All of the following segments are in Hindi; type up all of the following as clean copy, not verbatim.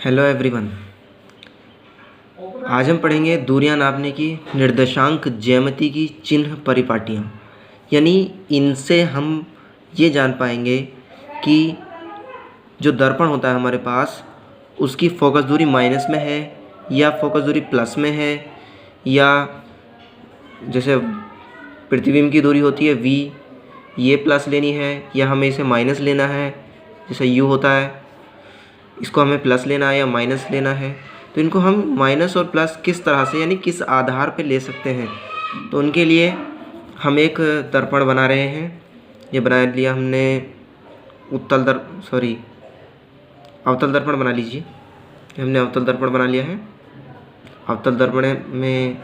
Hello everyone. आज हम पढ़ेंगे दूरियां नापने की निर्देशांक ज्यामिति की चिन्ह परिपाटियाँ। यानी इनसे हम ये जान पाएंगे कि जो दर्पण होता है हमारे पास उसकी फोकस दूरी माइनस में है या फोकस दूरी प्लस में है, या जैसे प्रतिबिंब की दूरी होती है v, ये प्लस लेनी है या हमें इसे माइनस लेना है। जैसे u होता है, इसको हमें प्लस लेना है या माइनस लेना है। तो इनको हम माइनस और प्लस किस तरह से यानी किस आधार पे ले सकते हैं, तो उनके लिए हम एक दर्पण बना रहे हैं। ये बना लिया हमने अवतल दर्पण बना लीजिए। हमने अवतल दर्पण बना लिया है। अवतल दर्पण में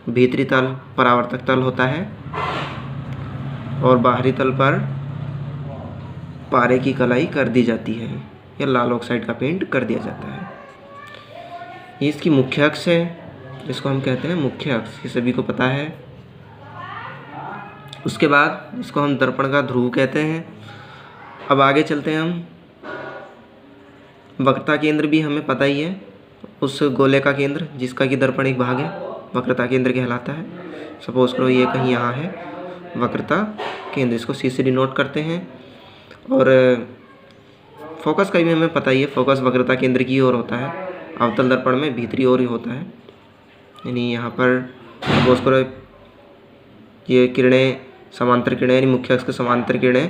भीतरी तल परावर्तक तल होता है और बाहरी तल पर पारे की कलाई कर दी जाती है या लाल ऑक्साइड का पेंट कर दिया जाता है। ये इसकी मुख्य अक्ष है, इसको हम कहते हैं मुख्य अक्ष, ये सभी को पता है। उसके बाद इसको हम दर्पण का ध्रुव कहते हैं। अब आगे चलते हैं हम। वक्रता केंद्र भी हमें पता ही है, उस गोले का केंद्र जिसका कि दर्पण एक भाग है वक्रता केंद्र कहलाता है। सपोज करो ये कहीं यहाँ है वक्रता केंद्र, इसको सी से डिनोट करते हैं। और फोकस का भी हमें पता ही है, फोकस वक्रता केंद्र की ओर होता है। अवतल दर्पण में भीतरी ओर ही होता है, यानी यहाँ पर सपोज करो ये किरणें समांतर किरणें यानी मुख्य अक्ष के समांतर किरणें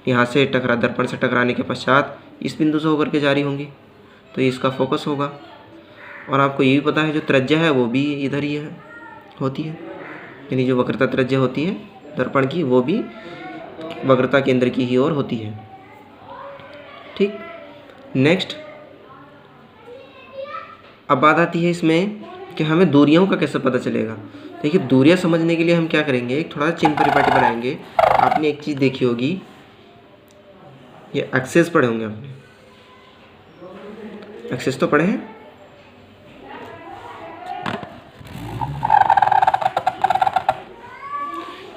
यहाँ से दर्पण से टकराने के पश्चात इस बिंदु से होकर के जारी होंगी, तो ये इसका फोकस होगा। और आपको ये भी पता है जो त्रिज्या है वो भी इधर ही होती है, यानी जो वक्रता त्रिज्या होती है दर्पण की वो भी वक्रता केंद्र की ही ओर होती है। ठीक, नेक्स्ट अब बात आती है इसमें कि हमें दूरियों का कैसे पता चलेगा। देखिए दूरियां समझने के लिए हम क्या करेंगे, एक थोड़ा चिन्ह परिपाटी बनाएंगे। आपने एक चीज़ देखी होगी, ये एक्सेस पढ़े होंगे आपने, एक्सेस तो पढ़े हैं।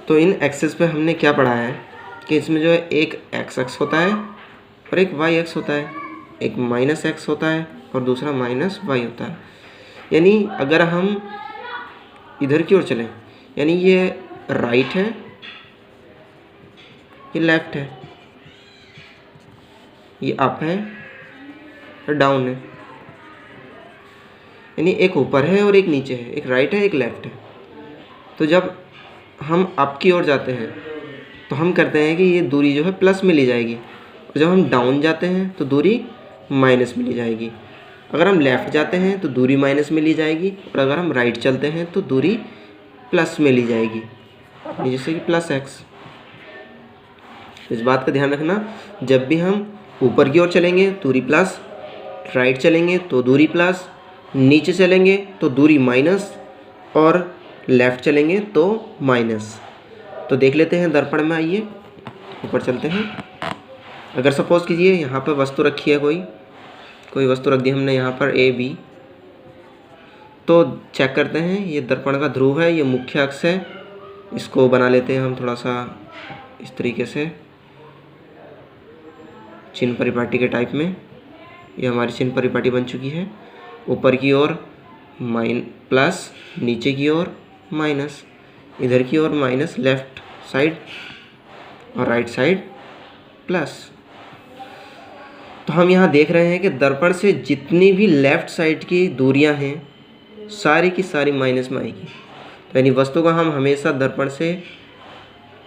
तो इन एक्सेस पे हमने क्या पढ़ा है कि इसमें जो है एक एक्स अक्ष होता है और एक वाई अक्ष होता है, एक माइनस एक्स होता है और दूसरा माइनस वाई होता है। यानी अगर हम इधर की ओर चलें, यानी ये राइट है, ये लेफ्ट है, ये अप है और डाउन है, यानी एक ऊपर है और एक नीचे है, एक राइट है एक लेफ्ट है। तो जब हम अप की ओर जाते हैं तो हम करते हैं कि ये दूरी जो है प्लस में ली जाएगी, और जब हम डाउन जाते हैं तो दूरी माइनस में ली जाएगी। अगर हम लेफ़्ट जाते हैं तो दूरी माइनस में ली जाएगी, और अगर हम राइट चलते हैं तो दूरी प्लस में ली जाएगी, जैसे कि प्लस एक्स। इस बात का ध्यान रखना, जब भी हम ऊपर की ओर चलेंगे दूरी प्लस, राइट चलेंगे तो दूरी प्लस, नीचे चलेंगे तो दूरी माइनस, और लेफ़्ट चलेंगे तो माइनस। तो देख लेते हैं दर्पण में। आइए ऊपर चलते हैं। अगर सपोज़ कीजिए यहाँ पर वस्तु रखी है, कोई वस्तु रख दी हमने यहाँ पर ए बी, तो चेक करते हैं ये दर्पण का ध्रुव है, ये मुख्य अक्ष है। इसको बना लेते हैं हम थोड़ा सा इस तरीके से चिन्ह परिपाटी के टाइप में। ये हमारी चिन्ह परिपाटी बन चुकी है। ऊपर की ओर प्लस, नीचे की ओर माइनस, इधर की ओर माइनस लेफ्ट साइड और राइट साइड प्लस। तो हम यहाँ देख रहे हैं कि दर्पण से जितनी भी लेफ़्ट साइड की दूरियाँ हैं सारी की सारी माइनस में आएगी। तो यानी वस्तु को हम हमेशा दर्पण से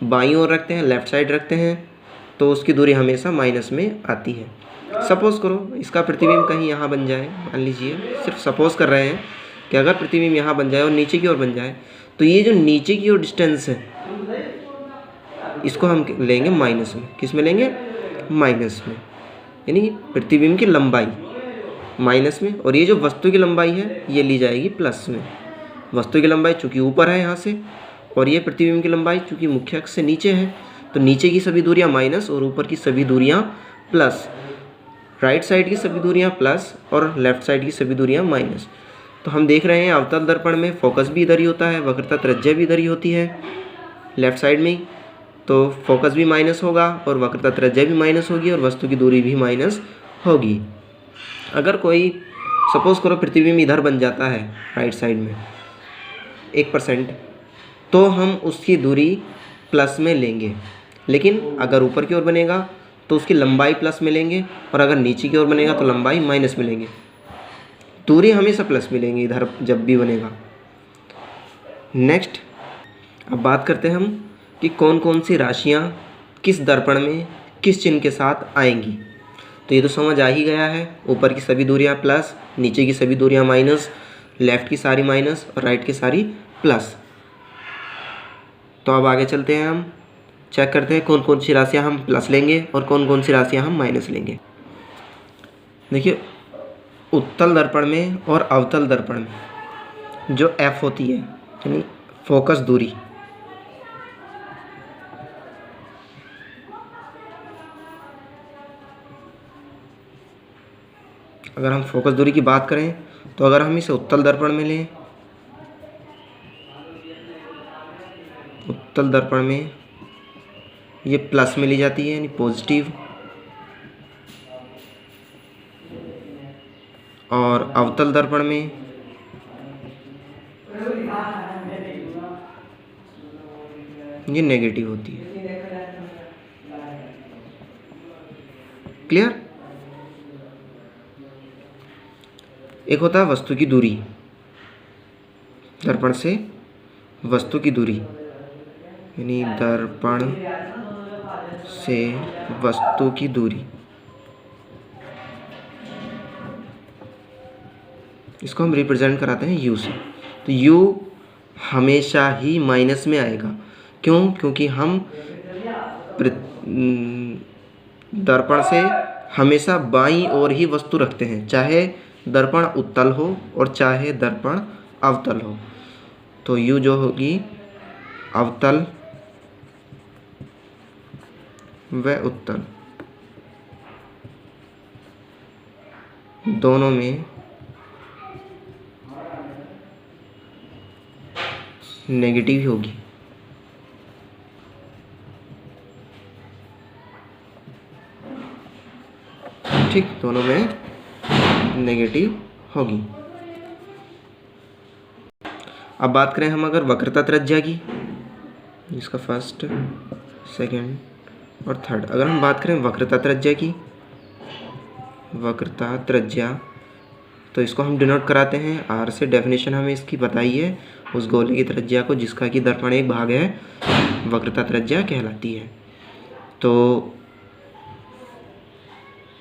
बाईं ओर रखते हैं, लेफ़्ट साइड रखते हैं, तो उसकी दूरी हमेशा माइनस में आती है। सपोज़ करो इसका प्रतिबिंब कहीं यहाँ बन जाए, मान लीजिए, सिर्फ सपोज़ कर रहे हैं कि अगर प्रतिबिंब यहाँ बन जाए और नीचे की ओर बन जाए, तो ये जो नीचे की ओर डिस्टेंस है इसको हम लेंगे माइनस में। किस में लेंगे? माइनस में, यानी प्रतिबिंब की लंबाई माइनस में, और ये जो वस्तु की लंबाई है ये ली जाएगी प्लस में। वस्तु की लंबाई चूँकि ऊपर है यहाँ से, और ये प्रतिबिंब की लंबाई चूँकि मुख्य अक्ष से नीचे है, तो नीचे की सभी दूरियाँ माइनस और ऊपर की सभी दूरियाँ प्लस। राइट साइड की सभी दूरियाँ प्लस और लेफ़्ट साइड की सभी दूरियाँ माइनस। तो हम देख रहे हैं अवतल दर्पण में फोकस भी इधर ही होता है, वक्रता त्रिज्या भी इधर ही होती है लेफ़्ट साइड में ही, तो फोकस भी माइनस होगा और वक्रता त्रिज्या भी माइनस होगी और वस्तु की दूरी भी माइनस होगी। अगर कोई सपोज करो प्रतिबिंब इधर बन जाता है राइट साइड में 1%, तो हम उसकी दूरी प्लस में लेंगे, लेकिन अगर ऊपर की ओर बनेगा तो उसकी लंबाई प्लस में लेंगे, और अगर नीचे की ओर बनेगा तो लंबाई माइनस में लेंगे। दूरी हमेशा प्लस में लेंगे इधर जब भी बनेगा। नेक्स्ट, अब बात करते हैं हम कि कौन कौन सी राशियाँ किस दर्पण में किस चिन्ह के साथ आएंगी। तो ये तो समझ आ ही गया है, ऊपर की सभी दूरियां प्लस, नीचे की सभी दूरियां माइनस, लेफ्ट की सारी माइनस और राइट की सारी प्लस। तो अब आगे चलते हैं, हम चेक करते हैं कौन कौन सी राशियां हम प्लस लेंगे और कौन कौन सी राशियां हम माइनस लेंगे। देखिए, उत्तल दर्पण में और अवतल दर्पण में जो F होती है यानी फोकस दूरी, अगर हम फोकस दूरी की बात करें तो अगर हम इसे उत्तल दर्पण में लें, उत्तल दर्पण में ये प्लस में ली जाती है यानी पॉजिटिव, और अवतल दर्पण में ये नेगेटिव होती है। क्लियर? एक होता है वस्तु की दूरी, दर्पण से वस्तु की दूरी यानी दर्पण से वस्तु की दूरी, इसको हम रिप्रेजेंट कराते हैं U से। तो U हमेशा ही माइनस में आएगा। क्यों? क्योंकि हम दर्पण से हमेशा बाईं ओर ही वस्तु रखते हैं, चाहे दर्पण उत्तल हो और चाहे दर्पण अवतल हो। तो U जो होगी अवतल व उत्तल दोनों में नेगेटिव होगी। ठीक, दोनों में नेगेटिव होगी। अब बात करें हम अगर वक्रता त्रिज्या की, जिसका फर्स्ट, सेकंड और थर्ड, अगर हम बात करें वक्रता त्रिज्या की, वक्रता त्रिज्या, तो इसको हम डिनोट कराते हैं R से। डेफिनेशन हमें इसकी बताई है, उस गोले की त्रिज्या को जिसका कि दर्पण एक भाग है, वक्रता त्रिज्या कहलाती है। तो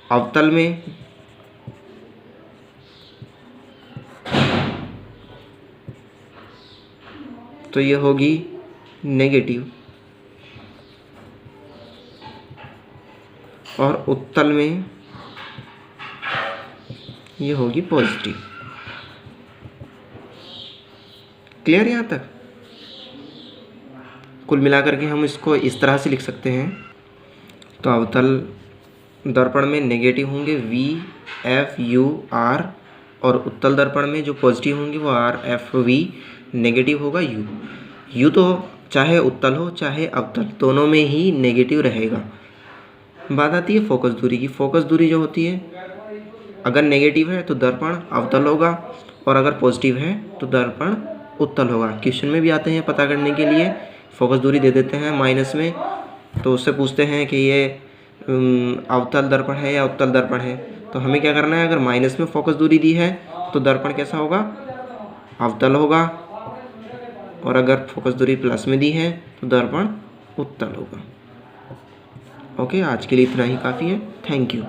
अवतल में तो ये होगी नेगेटिव, और उत्तल में ये होगी पॉजिटिव। क्लियर यहाँ तक? कुल मिलाकर के हम इसको इस तरह से लिख सकते हैं। तो अवतल दर्पण में नेगेटिव होंगे V, F, U, R, और उत्तल दर्पण में जो पॉजिटिव होंगे वो R, F, V, नेगेटिव होगा U तो चाहे उत्तल हो चाहे अवतल, दोनों में ही नेगेटिव रहेगा। बात आती है फोकस दूरी की। फोकस दूरी जो होती है, अगर नेगेटिव है तो दर्पण अवतल होगा, और अगर पॉजिटिव है तो दर्पण उत्तल होगा। क्वेश्चन में भी आते हैं पता करने के लिए, फोकस दूरी दे देते हैं माइनस में, तो उससे पूछते हैं कि ये अवतल दर्पण है या उत्तल दर्पण है। तो हमें क्या करना है, अगर माइनस में फोकस दूरी दी है तो दर्पण कैसा होगा, अवतल होगा, और अगर फोकस दूरी प्लस में दी है तो दर्पण उत्तल होगा। ओके, आज के लिए इतना ही काफ़ी है। Thank you.